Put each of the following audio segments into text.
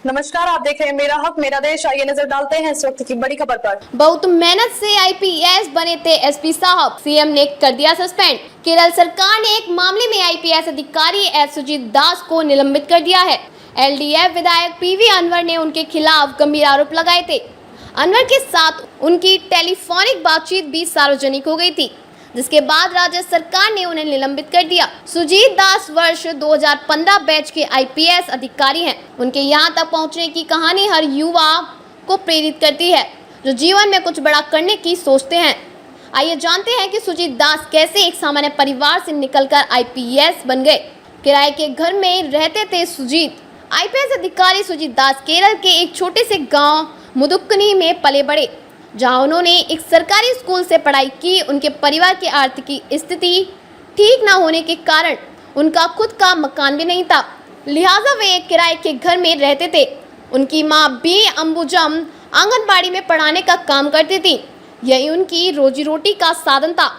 नमस्कार, आप देख रहे हैं मेरा हक मेरा देश। आइए नजर डालते हैं इस वक्त की बड़ी खबर पर। बहुत मेहनत से आईपीएस बने थे एसपी साहब, सीएम ने कर दिया सस्पेंड। केरल सरकार ने एक मामले में आईपीएस अधिकारी एस सुजीत दास को निलंबित कर दिया है। एलडीएफ विधायक पीवी अनवर ने उनके खिलाफ गंभीर आरोप लगाए थे। अनवर के साथ उनकी टेलीफोनिक बातचीत भी सार्वजनिक हो गई थी, जिसके बाद राज्य सरकार ने उन्हें निलंबित कर दिया। सुजीत दास वर्ष 2015 बैच के आईपीएस अधिकारी हैं। उनके यहां तक पहुंचने की कहानी हर युवा को प्रेरित करती है जो जीवन में कुछ बड़ा करने की सोचते हैं। आइए जानते हैं कि सुजीत दास कैसे एक सामान्य परिवार से निकलकर आईपीएस बन गए। किराए के घर में रहते थे सुजीत। आईपीएस अधिकारी सुजीत दास केरल के एक छोटे से गाँव मुदुक्कनी में पले बढ़े, जहां उन्होंने एक सरकारी स्कूल से पढ़ाई की। उनके परिवार की आर्थिक स्थिति ठीक न होने के कारण उनका खुद का मकान भी नहीं था, लिहाजा वे एक किराए के घर में रहते थे। उनकी मां बी अंबुजम आंगनबाड़ी में पढ़ाने का काम करती थी। यही उनकी रोजी रोटी का साधन था।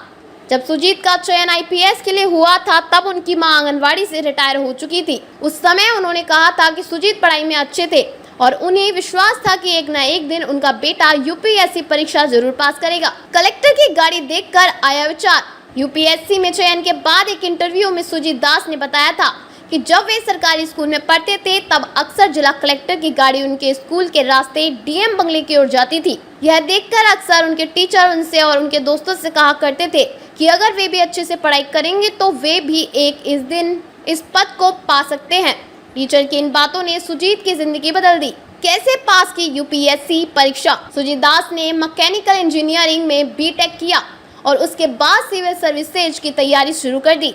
जब सुजीत का चयन आईपीएस के लिए हुआ था, तब उनकी मां आंगनबाड़ी से रिटायर हो चुकी थी। उस समय उन्होंने कहा था कि सुजीत पढ़ाई में अच्छे थे और उन्हें विश्वास था कि एक न एक दिन उनका बेटा यूपीएससी परीक्षा जरूर पास करेगा। कलेक्टर की गाड़ी देखकर आया विचार। यूपीएससी में चयन के बाद एक इंटरव्यू में सुजीत दास ने बताया था कि जब वे सरकारी स्कूल में पढ़ते थे, तब अक्सर जिला कलेक्टर की गाड़ी उनके स्कूल के रास्ते डीएम बंगले की ओर जाती थी। यह देखकर अक्सर उनके टीचर उनसे और उनके दोस्तों से कहा करते थे कि अगर वे भी अच्छे से पढ़ाई करेंगे तो वे भी एक इस दिन इस पद को पा सकते हैं। टीचर की इन बातों ने सुजीत की जिंदगी बदल दी। कैसे पास की यूपीएससी परीक्षा? सुजीत दास ने मैकेनिकल इंजीनियरिंग में बीटेक किया और उसके बाद सिविल सर्विसेज की तैयारी शुरू कर दी।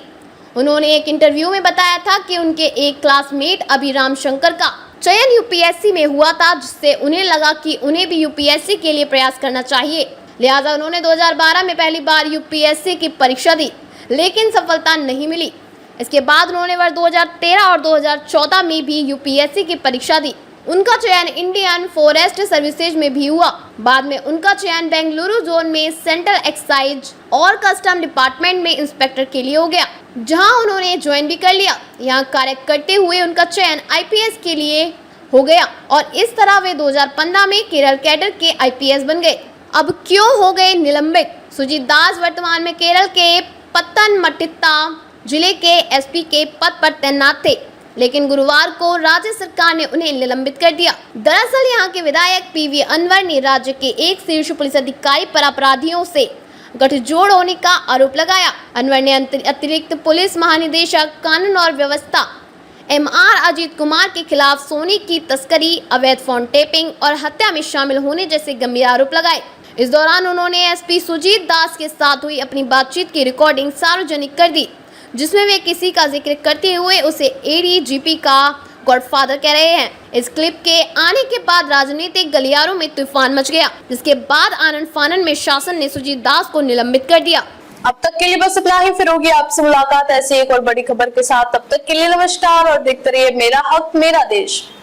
उन्होंने एक इंटरव्यू में बताया था कि उनके एक क्लासमेट अभिराम शंकर का चयन यूपीएससी में हुआ था, जिससे उन्हें लगा कि उन्हें भी यूपीएससी के लिए प्रयास करना चाहिए। लिहाजा उन्होंने 2012 में पहली बार यूपीएससी की परीक्षा दी, लेकिन सफलता नहीं मिली। इसके बाद उन्होंने वर्ष 2013 और 2014 में भी यूपीएससी की परीक्षा दी। उनका चयन इंडियन फॉरेस्ट सर्विसेज में भी हुआ। बाद में उनका चयन बेंगलुरु जोन में सेंट्रल एक्साइज और कस्टम डिपार्टमेंट में इंस्पेक्टर के लिए हो गया, जहां उन्होंने ज्वाइन भी कर लिया। यहां कार्य करते हुए उनका चयन आईपीएस के लिए हो गया और इस तरह वे 2015 में केरल कैडर के आईपीएस बन गए। अब क्यों हो गए निलंबित? सुजीत दास वर्तमान में केरल के पत्तनमथिट्टा जिले के एसपी के पद पर तैनात थे, लेकिन गुरुवार को राज्य सरकार ने उन्हें निलंबित कर दिया। दरअसल यहां के विधायक पीवी अनवर ने राज्य के एक शीर्ष पुलिस अधिकारी पर अपराधियों से गठजोड़ होने का आरोप लगाया। अनवर ने अतिरिक्त पुलिस महानिदेशक कानून और व्यवस्था एमआर अजीत कुमार के खिलाफ सोने की तस्करी, अवैध फोन टेपिंग और हत्या में शामिल होने जैसे गंभीर आरोप लगाए। इस दौरान उन्होंने एसपी सुजीत दास के साथ हुई अपनी बातचीत की रिकॉर्डिंग सार्वजनिक कर दी, जिसमें वे किसी का जिक्र करते हुए उसे एडीजीपी का गॉडफादर कह रहे हैं। इस क्लिप के आने के बाद राजनीतिक गलियारों में तूफान मच गया, जिसके बाद आनन फानन में शासन ने सुजीत दास को निलंबित कर दिया। अब तक के लिए बस इतना ही। फिर होगी आपसे मुलाकात ऐसी एक और बड़ी खबर के साथ। तब तक के लिए नमस्कार और देखते रहिए मेरा हक मेरा देश।